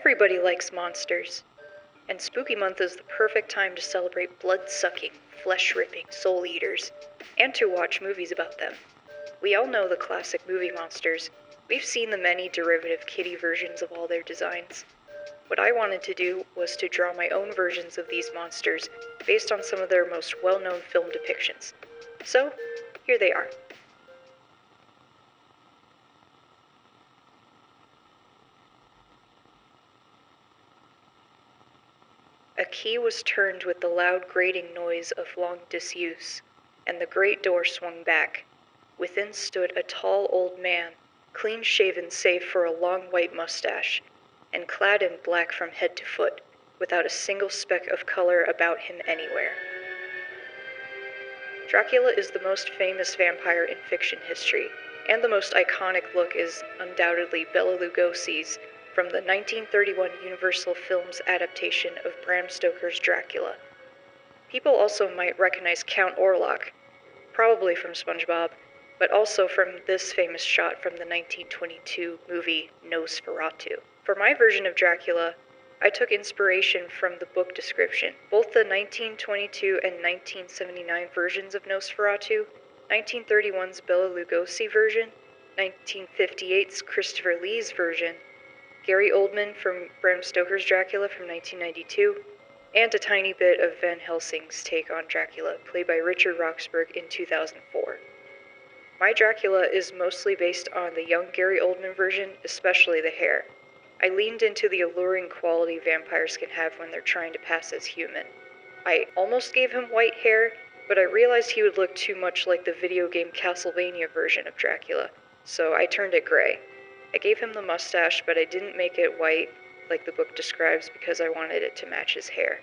Everybody likes monsters, and Spooky Month is the perfect time to celebrate blood-sucking, flesh-ripping soul-eaters, and to watch movies about them. We all know the classic movie monsters. We've seen the many derivative kitty versions of all their designs. What I wanted to do was to draw my own versions of these monsters based on some of their most well-known film depictions. So, here they are. A key was turned with the loud grating noise of long disuse, and the great door swung back. Within stood a tall old man, clean-shaven save for a long white mustache, and clad in black from head to foot, without a single speck of color about him anywhere. Dracula is the most famous vampire in fiction history, and the most iconic look is undoubtedly Bela Lugosi's from the 1931 Universal Films adaptation of Bram Stoker's Dracula. People also might recognize Count Orlok, probably from SpongeBob, but also from this famous shot from the 1922 movie Nosferatu. For my version of Dracula, I took inspiration from the book description. Both the 1922 and 1979 versions of Nosferatu, 1931's Bela Lugosi version, 1958's Christopher Lee's version, Gary Oldman from Bram Stoker's Dracula from 1992, and a tiny bit of Van Helsing's take on Dracula, played by Richard Roxburgh in 2004. My Dracula is mostly based on the young Gary Oldman version, especially the hair. I leaned into the alluring quality vampires can have when they're trying to pass as human. I almost gave him white hair, but I realized he would look too much like the video game Castlevania version of Dracula, so I turned it gray. I gave him the mustache, but I didn't make it white like the book describes because I wanted it to match his hair.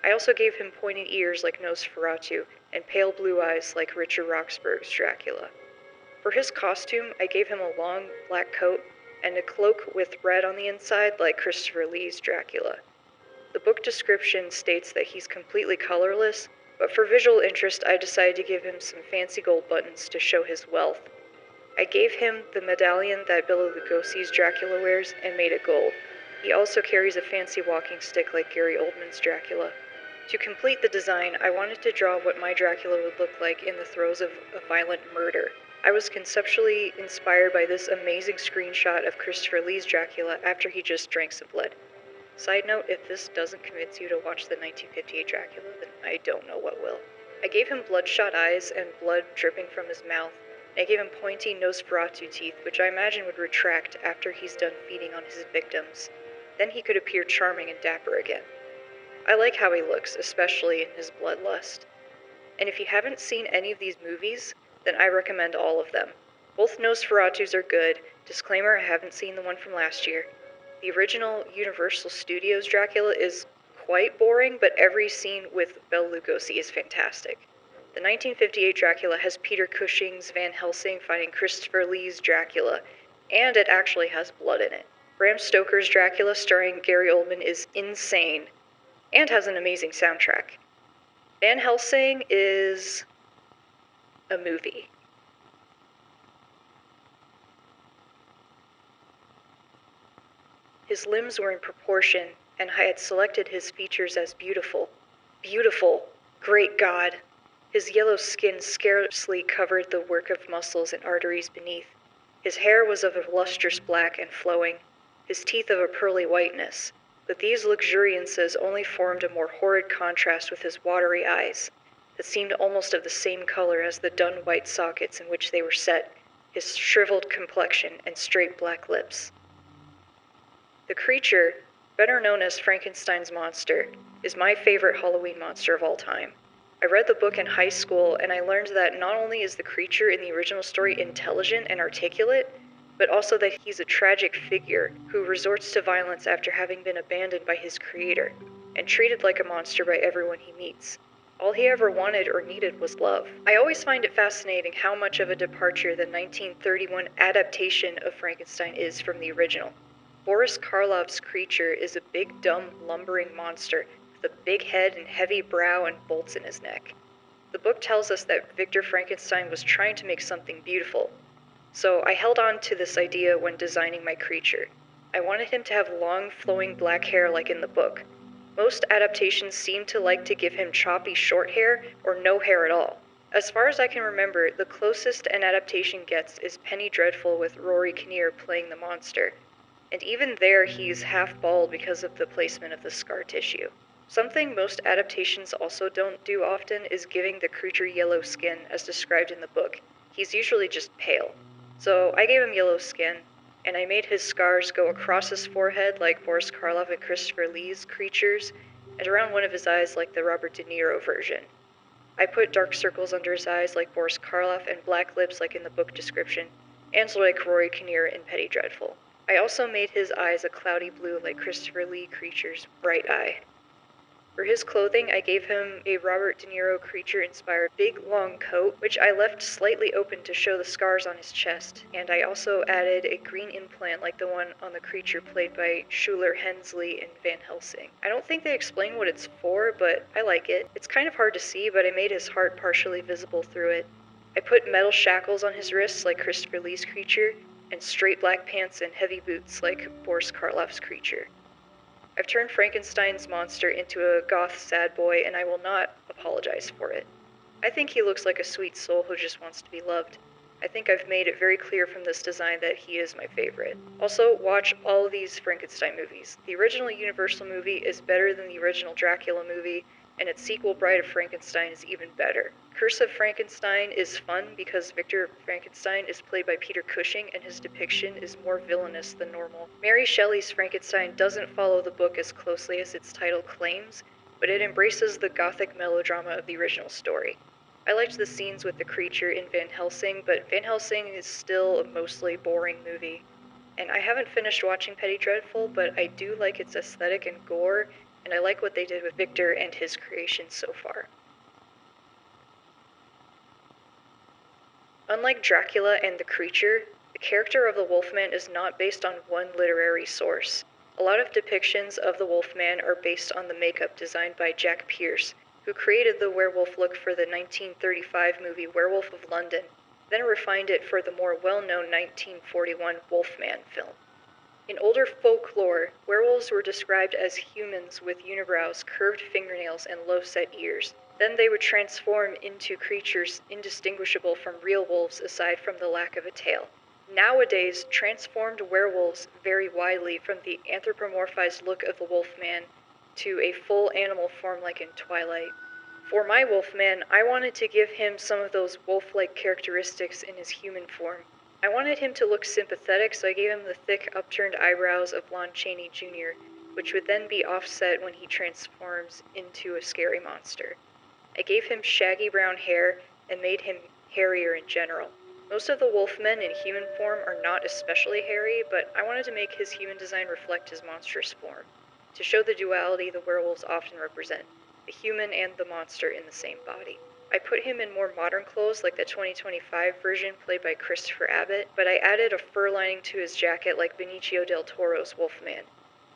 I also gave him pointed ears like Nosferatu and pale blue eyes like Richard Roxburgh's Dracula. For his costume, I gave him a long black coat and a cloak with red on the inside like Christopher Lee's Dracula. The book description states that he's completely colorless, but for visual interest I decided to give him some fancy gold buttons to show his wealth. I gave him the medallion that Bela Lugosi's Dracula wears and made it gold. He also carries a fancy walking stick like Gary Oldman's Dracula. To complete the design, I wanted to draw what my Dracula would look like in the throes of a violent murder. I was conceptually inspired by this amazing screenshot of Christopher Lee's Dracula after he just drank some blood. Side note, if this doesn't convince you to watch the 1958 Dracula, then I don't know what will. I gave him bloodshot eyes and blood dripping from his mouth. I gave him pointy Nosferatu teeth, which I imagine would retract after he's done feeding on his victims. Then he could appear charming and dapper again. I like how he looks, especially in his bloodlust. And if you haven't seen any of these movies, then I recommend all of them. Both Nosferatus are good. Disclaimer, I haven't seen the one from last year. The original Universal Studios Dracula is quite boring, but every scene with Bela Lugosi is fantastic. The 1958 Dracula has Peter Cushing's Van Helsing fighting Christopher Lee's Dracula, and it actually has blood in it. Bram Stoker's Dracula starring Gary Oldman is insane, and has an amazing soundtrack. Van Helsing is a movie. His limbs were in proportion, and I had selected his features as beautiful. Beautiful! Great God! His yellow skin scarcely covered the work of muscles and arteries beneath. His hair was of a lustrous black and flowing, his teeth of a pearly whiteness, but these luxuriances only formed a more horrid contrast with his watery eyes, that seemed almost of the same color as the dun white sockets in which they were set, his shriveled complexion and straight black lips. The creature, better known as Frankenstein's monster, is my favorite Halloween monster of all time. I read the book in high school, and I learned that not only is the creature in the original story intelligent and articulate, but also that he's a tragic figure who resorts to violence after having been abandoned by his creator, and treated like a monster by everyone he meets. All he ever wanted or needed was love. I always find it fascinating how much of a departure the 1931 adaptation of Frankenstein is from the original. Boris Karloff's creature is a big, dumb, lumbering monster with a big head and heavy brow and bolts in his neck. The book tells us that Victor Frankenstein was trying to make something beautiful, so I held on to this idea when designing my creature. I wanted him to have long, flowing black hair like in the book. Most adaptations seem to like to give him choppy short hair or no hair at all. As far as I can remember, the closest an adaptation gets is Penny Dreadful with Rory Kinnear playing the monster. And even there, he's half bald because of the placement of the scar tissue. Something most adaptations also don't do often is giving the creature yellow skin as described in the book. He's usually just pale. So I gave him yellow skin, and I made his scars go across his forehead like Boris Karloff and Christopher Lee's creatures, and around one of his eyes like the Robert De Niro version. I put dark circles under his eyes like Boris Karloff and black lips like in the book description, and like Rory Kinnear in Penny Dreadful. I also made his eyes a cloudy blue like Christopher Lee creature's bright eye. For his clothing, I gave him a Robert De Niro creature-inspired big, long coat, which I left slightly open to show the scars on his chest, and I also added a green implant like the one on the creature played by Schuler Hensley in Van Helsing. I don't think they explain what it's for, but I like it. It's kind of hard to see, but I made his heart partially visible through it. I put metal shackles on his wrists like Christopher Lee's creature, and straight black pants and heavy boots like Boris Karloff's creature. I've turned Frankenstein's monster into a goth sad boy, and I will not apologize for it. I think he looks like a sweet soul who just wants to be loved. I think I've made it very clear from this design that he is my favorite. Also, watch all of these Frankenstein movies. The original Universal movie is better than the original Dracula movie, and its sequel, Bride of Frankenstein, is even better. Curse of Frankenstein is fun because Victor Frankenstein is played by Peter Cushing and his depiction is more villainous than normal. Mary Shelley's Frankenstein doesn't follow the book as closely as its title claims, but it embraces the gothic melodrama of the original story. I liked the scenes with the creature in Van Helsing, but Van Helsing is still a mostly boring movie. And I haven't finished watching Penny Dreadful, but I do like its aesthetic and gore, and I like what they did with Victor and his creations so far. Unlike Dracula and the creature, the character of the Wolfman is not based on one literary source. A lot of depictions of the Wolfman are based on the makeup designed by Jack Pierce, who created the werewolf look for the 1935 movie Werewolf of London, then refined it for the more well-known 1941 Wolfman film. In older folklore, werewolves were described as humans with unibrows, curved fingernails, and low-set ears. Then they would transform into creatures indistinguishable from real wolves aside from the lack of a tail. Nowadays, transformed werewolves vary widely from the anthropomorphized look of the Wolfman to a full animal form like in Twilight. For my Wolfman, I wanted to give him some of those wolf-like characteristics in his human form. I wanted him to look sympathetic, so I gave him the thick, upturned eyebrows of Lon Chaney Jr., which would then be offset when he transforms into a scary monster. I gave him shaggy brown hair and made him hairier in general. Most of the Wolfmen in human form are not especially hairy, but I wanted to make his human design reflect his monstrous form, to show the duality the werewolves often represent, the human and the monster in the same body. I put him in more modern clothes like the 2025 version played by Christopher Abbott, but I added a fur lining to his jacket like Benicio del Toro's Wolfman.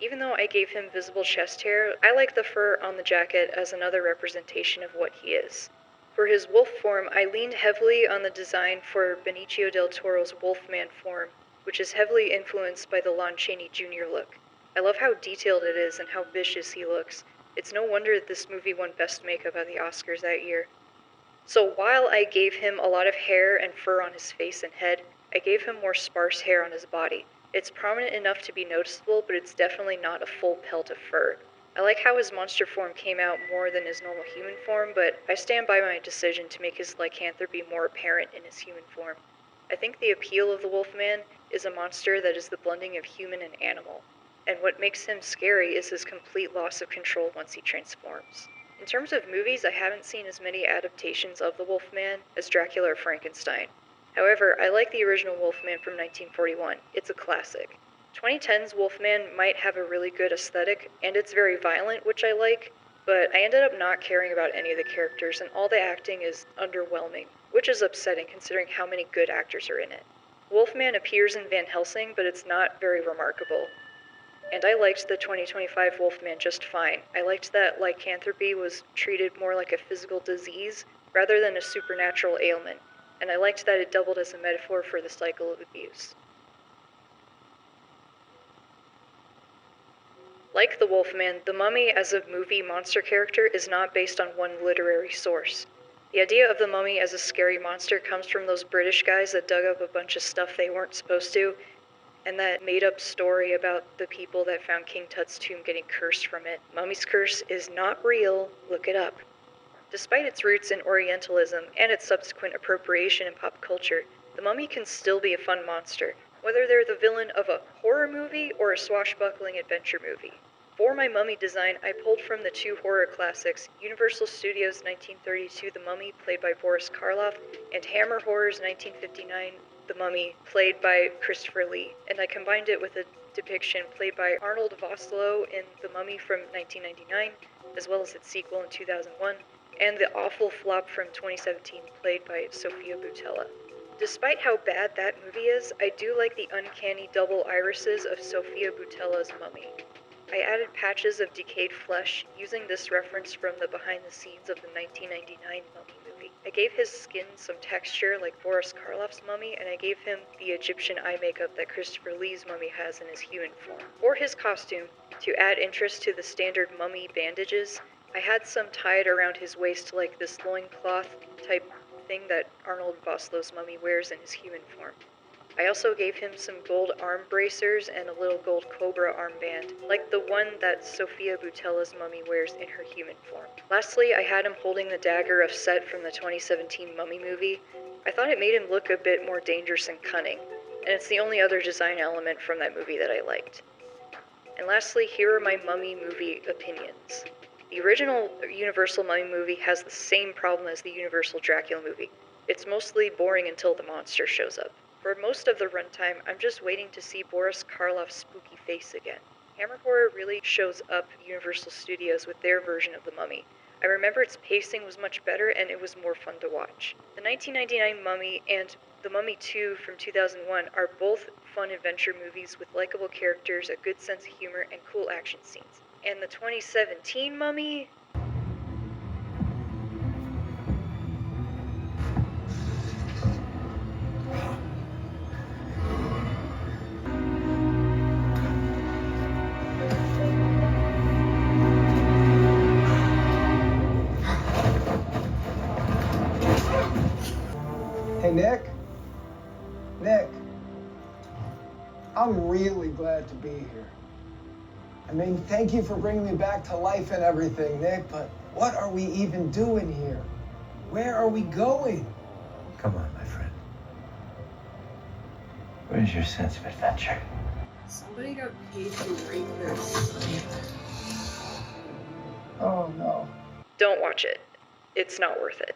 Even though I gave him visible chest hair, I like the fur on the jacket as another representation of what he is. For his wolf form, I leaned heavily on the design for Benicio del Toro's Wolfman form, which is heavily influenced by the Lon Chaney Jr. look. I love how detailed it is and how vicious he looks. It's no wonder this movie won Best Makeup at the Oscars that year. So while I gave him a lot of hair and fur on his face and head, I gave him more sparse hair on his body. It's prominent enough to be noticeable, but it's definitely not a full pelt of fur. I like how his monster form came out more than his normal human form, but I stand by my decision to make his lycanthropy more apparent in his human form. I think the appeal of the Wolfman is a monster that is the blending of human and animal, and what makes him scary is his complete loss of control once he transforms. In terms of movies, I haven't seen as many adaptations of the Wolfman as Dracula or Frankenstein. However, I like the original Wolfman from 1941. It's a classic. 2010's Wolfman might have a really good aesthetic, and it's very violent, which I like, but I ended up not caring about any of the characters, and all the acting is underwhelming, which is upsetting considering how many good actors are in it. Wolfman appears in Van Helsing, but it's not very remarkable. And I liked the 2025 Wolfman just fine. I liked that lycanthropy was treated more like a physical disease rather than a supernatural ailment, and I liked that it doubled as a metaphor for the cycle of abuse. Like The Wolfman, The Mummy as a movie monster character is not based on one literary source. The idea of the mummy as a scary monster comes from those British guys that dug up a bunch of stuff they weren't supposed to, and that made-up story about the people that found King Tut's tomb getting cursed from it. Mummy's curse is not real. Look it up. Despite its roots in Orientalism and its subsequent appropriation in pop culture, the mummy can still be a fun monster, whether they're the villain of a horror movie or a swashbuckling adventure movie. For my mummy design, I pulled from the two horror classics, Universal Studios' 1932 The Mummy, played by Boris Karloff, and Hammer Horror's 1959 The Mummy, played by Christopher Lee, and I combined it with a depiction played by Arnold Vosloo in The Mummy from 1999, as well as its sequel in 2001, and the awful flop from 2017 played by Sofia Boutella. Despite how bad that movie is, I do like the uncanny double irises of Sofia Boutella's Mummy. I added patches of decayed flesh, using this reference from the behind the scenes of the 1999 Mummy movie. I gave his skin some texture like Boris Karloff's Mummy, and I gave him the Egyptian eye makeup that Christopher Lee's Mummy has in his human form. For his costume, to add interest to the standard mummy bandages, I had some tied around his waist like this loincloth type thing that Arnold Vosloo's Mummy wears in his human form. I also gave him some gold arm bracers and a little gold cobra armband, like the one that Sofia Boutella's Mummy wears in her human form. Lastly, I had him holding the dagger of Set from the 2017 Mummy movie. I thought it made him look a bit more dangerous and cunning, and it's the only other design element from that movie that I liked. And lastly, here are my Mummy movie opinions. The original Universal Mummy movie has the same problem as the Universal Dracula movie. It's mostly boring until the monster shows up. For most of the runtime, I'm just waiting to see Boris Karloff's spooky face again. Hammer Horror really shows up Universal Studios with their version of The Mummy. I remember its pacing was much better and it was more fun to watch. The 1999 Mummy and The Mummy 2 from 2001 are both fun adventure movies with likable characters, a good sense of humor, and cool action scenes. And the 2017 Mummy? Hey, Nick? Nick, I'm really glad to be here. I mean, thank you for bringing me back to life and everything, Nick, but what are we even doing here? Where are we going? Come on, my friend. Where's your sense of adventure? Somebody got paid to rape their son. Oh, no. Don't watch it. It's not worth it.